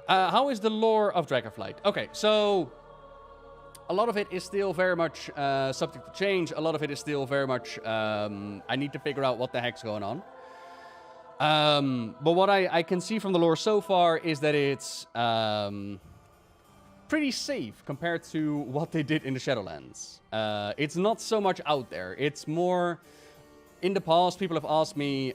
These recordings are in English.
How is the lore of Dragonflight? Okay, so a lot of it is still very much subject to change. A lot of it is still very much, I need to figure out what the heck's going on. But what I can see from the lore so far is that it's pretty safe compared to what they did in the Shadowlands. It's not so much out there. It's more... In the past, people have asked me,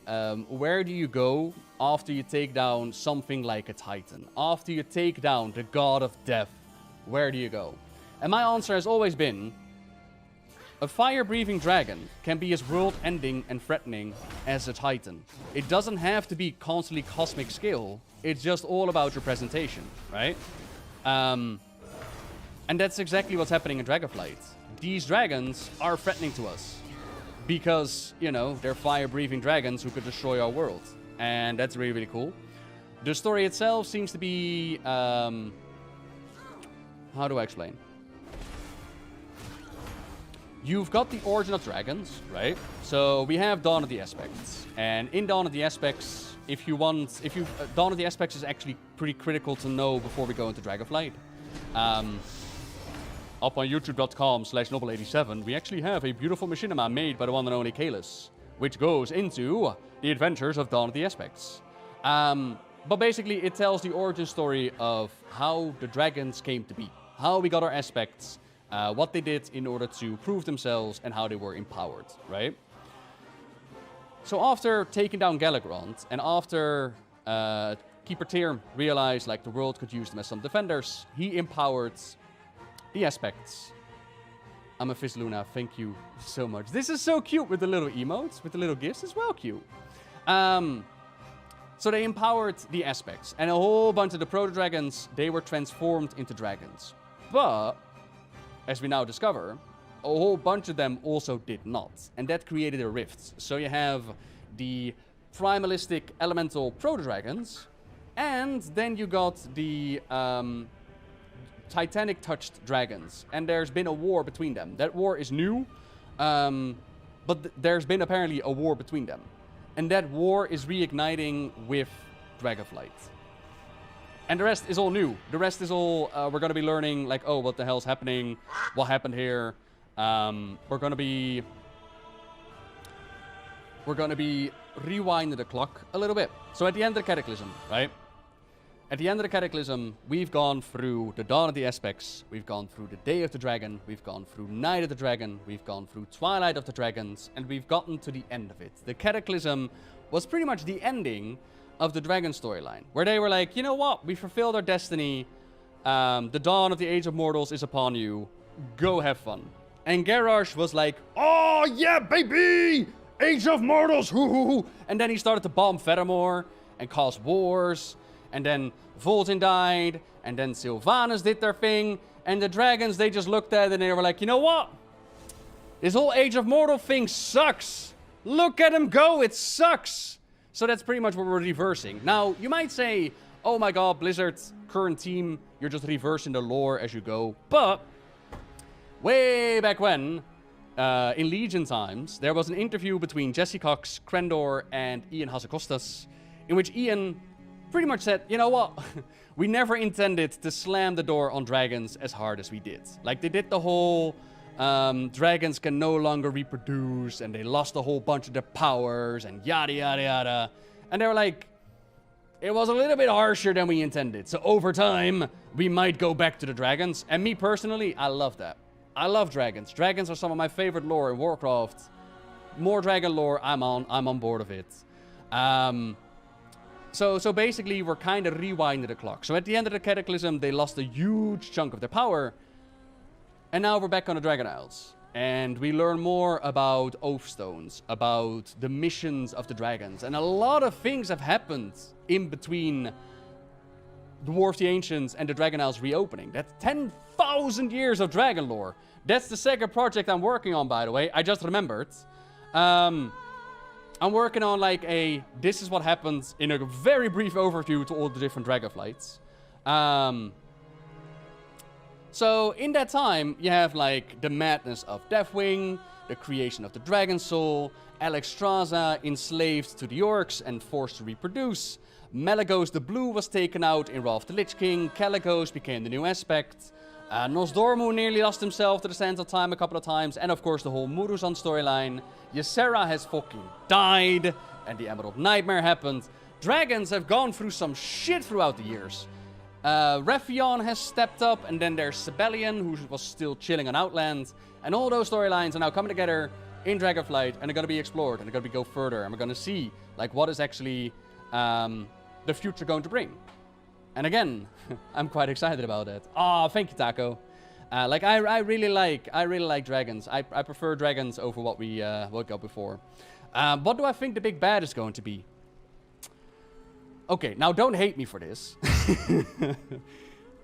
where do you go after you take down something like a Titan? After you take down the God of Death, where do you go? And my answer has always been, a fire-breathing dragon can be as world-ending and threatening as a Titan. It doesn't have to be constantly cosmic skill. It's just all about your presentation, right? And that's exactly what's happening in Dragonflight. These dragons are threatening to us. Because, you know, they're fire-breathing dragons who could destroy our world. And that's really, really cool. The story itself seems to be... how do I explain? You've got the origin of dragons, right? So we have Dawn of the Aspects. And in Dawn of the Aspects, Dawn of the Aspects is actually pretty critical to know before we go into Dragonflight. Up on youtube.com/Nobbel87, we actually have a beautiful machinima made by the one and only Kalis, which goes into the adventures of Dawn of the Aspects. But basically, it tells the origin story of how the dragons came to be, how we got our aspects, what they did in order to prove themselves, and how they were empowered, right? So after taking down Galagrond, and after Keeper Tyr realized like the world could use them as some defenders, he empowered the aspects. Amethyst Luna, thank you so much. This is so cute with the little emotes, with the little gifts. It's well cute. So they empowered the aspects. And a whole bunch of the proto-dragons, they were transformed into dragons. But, as we now discover, a whole bunch of them also did not. And that created a rift. So you have the primalistic elemental proto-dragons. And then you got the... Titanic-touched dragons, and there's been a war between them. That war is new, but there's been apparently a war between them. And that war is reigniting with Dragonflight. And the rest is all new. The rest is all, we're going to be learning, like, oh, what the hell's happening? What happened here? We're going to be rewinding the clock a little bit. So at the end of the Cataclysm, right? At the end of the Cataclysm, we've gone through the Dawn of the Aspects, we've gone through the Day of the Dragon, we've gone through Night of the Dragon, we've gone through Twilight of the Dragons, and we've gotten to the end of it. The Cataclysm was pretty much the ending of the Dragon storyline, where they were like, you know what, we fulfilled our destiny, the dawn of the Age of Mortals is upon you, go have fun. And Garrosh was like, oh yeah, baby, Age of Mortals, hoo hoo hoo. And then he started to bomb Fedamore and cause wars. And then Vol'jin died, and then Sylvanas did their thing, and the dragons, they just looked at it and they were like, you know what? This whole Age of Mortal thing sucks. Look at him go, it sucks. So that's pretty much what we're reversing. Now, you might say, oh my god, Blizzard's current team, you're just reversing the lore as you go. But, way back when, in Legion times, there was an interview between Jesse Cox, Krendor, and Ian Hazzakostas, in which Ian pretty much said, you know what, we never intended to slam the door on dragons as hard as we did. Like, they did the whole, dragons can no longer reproduce, and they lost a whole bunch of their powers, and yada, yada, yada. And they were like, it was a little bit harsher than we intended. So over time, we might go back to the dragons. And me personally, I love that. I love dragons. Dragons are some of my favorite lore in Warcraft. More dragon lore, I'm on board of it. So basically, we're kind of rewinding the clock. So at the end of the Cataclysm, they lost a huge chunk of their power. And now we're back on the Dragon Isles. And we learn more about Oathstones, about the missions of the dragons. And a lot of things have happened in between the War of the Ancients and the Dragon Isles reopening. That's 10,000 years of dragon lore. That's the second project I'm working on, by the way. I just remembered. I'm working on like this is what happens in a very brief overview to all the different Dragonflights. So in that time, you have like the madness of Deathwing, the creation of the Dragon Soul, Alexstrasza enslaved to the orcs and forced to reproduce, Malygos the Blue was taken out in Wrath of the Lich King. Caligos became the new aspect. Nosdormu nearly lost himself to the Sands of Time a couple of times. And of course the whole Muruzan storyline. Ysera has fucking died. And the Emerald Nightmare happened. Dragons have gone through some shit throughout the years. Rephion has stepped up. And then there's Sibelian, who was still chilling on Outland. And all those storylines are now coming together in Dragonflight. And they're going to be explored. And they're going to go further. And we're going to see like what is actually the future going to bring. And again, I'm quite excited about it. Oh, thank you, Taco. Like I really like dragons. I prefer dragons over what we got before. What do I think the big bad is going to be? Okay, now don't hate me for this.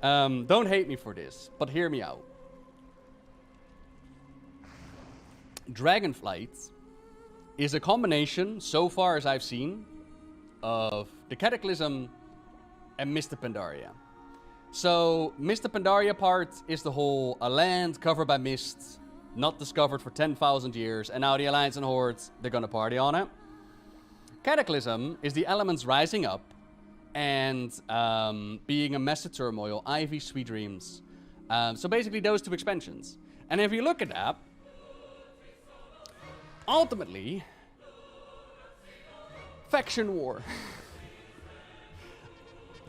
Don't hate me for this, but hear me out. Dragonflight is a combination, so far as I've seen, of the Cataclysm and Mr. Pandaria. So, Mr. Pandaria part is the whole a land covered by mist, not discovered for 10,000 years, and now the Alliance and Hordes, they're gonna party on it. Cataclysm is the elements rising up and being a mess of turmoil, Ivy, Sweet Dreams. So basically those two expansions. And if you look at that, ultimately, faction war.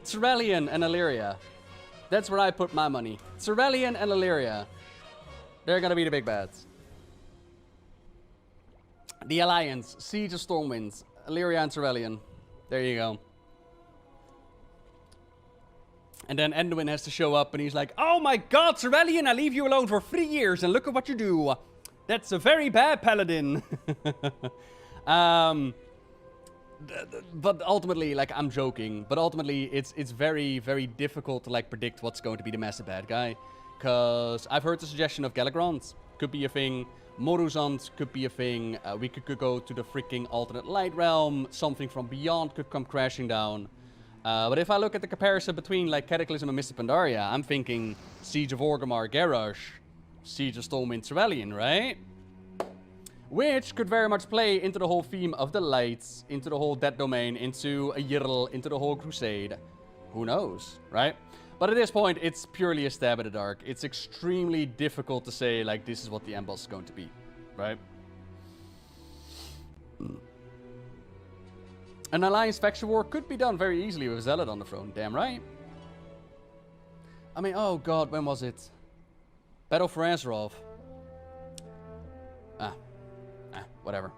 Cerulean and Illyria. That's where I put my money. Cerulean and Illyria. They're gonna be the big bads. The Alliance, Siege of Stormwind, Illyria and Cerulean. There you go. And then Enduin has to show up and he's like, oh my god, Cerulean, I leave you alone for 3 years and look at what you do. That's a very bad paladin. But ultimately, like, I'm joking, but ultimately it's very, very difficult to like predict what's going to be the massive bad guy. Because I've heard the suggestion of Galagrond could be a thing. Moruzant could be a thing. We could go to the freaking alternate light realm. Something from beyond could come crashing down. But if I look at the comparison between like Cataclysm and Mr. Pandaria, I'm thinking Siege of Orgrimmar, Garrosh, Siege of Stormwind, Cerulean, right? Which could very much play into the whole theme of the lights, into the whole Dead Domain, into a Yirl, into the whole Crusade. Who knows, right? But at this point, it's purely a stab in the dark. It's extremely difficult to say, like, this is what the end boss is going to be, right? An Alliance faction war could be done very easily with Zealot on the throne, damn right. I mean, oh god, when was it? Battle for Azeroth. Whatever.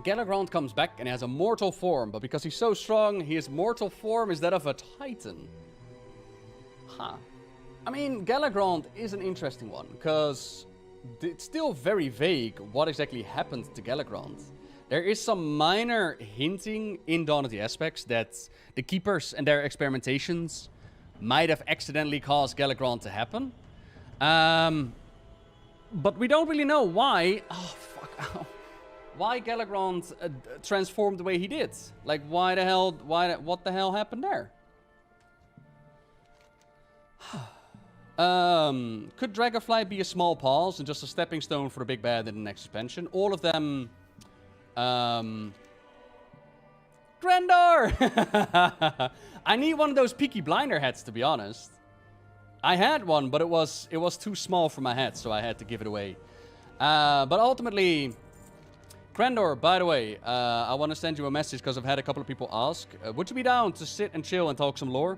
Galagrond comes back and he has a mortal form, but because he's so strong, his mortal form is that of a Titan. Huh. I mean, Galagrond is an interesting one, because it's still very vague what exactly happened to Galagrond. There is some minor hinting in Dawn of the Aspects that the Keepers and their experimentations might have accidentally caused Galagrond to happen. But we don't really know why. Oh, fuck. Why Galagrond transformed the way he did. Like, what the hell happened there? Could Dragonflight be a small pause and just a stepping stone for the big bad in the next expansion? All of them... Grandor! I need one of those Peaky Blinder hats, to be honest. I had one, but it was too small for my head, so I had to give it away. But ultimately... Grandor, by the way, I want to send you a message because I've had a couple of people ask. Would you be down to sit and chill and talk some lore?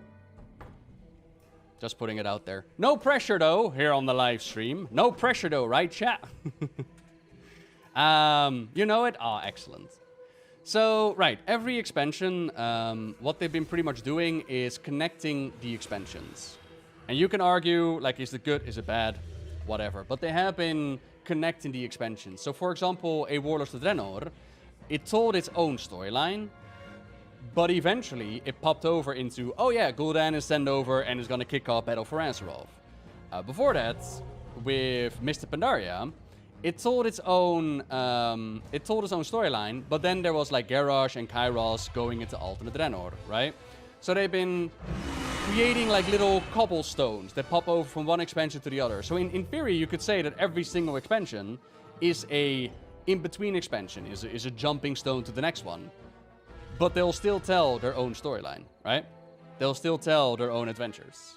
Just putting it out there. No pressure, though, here on the live stream. No pressure, though, right, chat? You know it? Ah, excellent. So, right, every expansion, what they've been pretty much doing is connecting the expansions. And you can argue, like, is it good, is it bad, whatever. But they have been connecting the expansions. So, for example, a Warlords of Draenor, it told its own storyline, but eventually it popped over into, oh yeah, Gul'dan is sent over and is going to kick off Battle for Azeroth. Before that, with Mr. Pandaria, it told its own storyline, but then there was like Garrosh and Kairos going into alternate Draenor, right? So they've been creating like little cobblestones that pop over from one expansion to the other. So in theory, you could say that every single expansion is a in-between expansion, is a jumping stone to the next one. but they'll still tell their own storyline, right? They'll still tell their own adventures.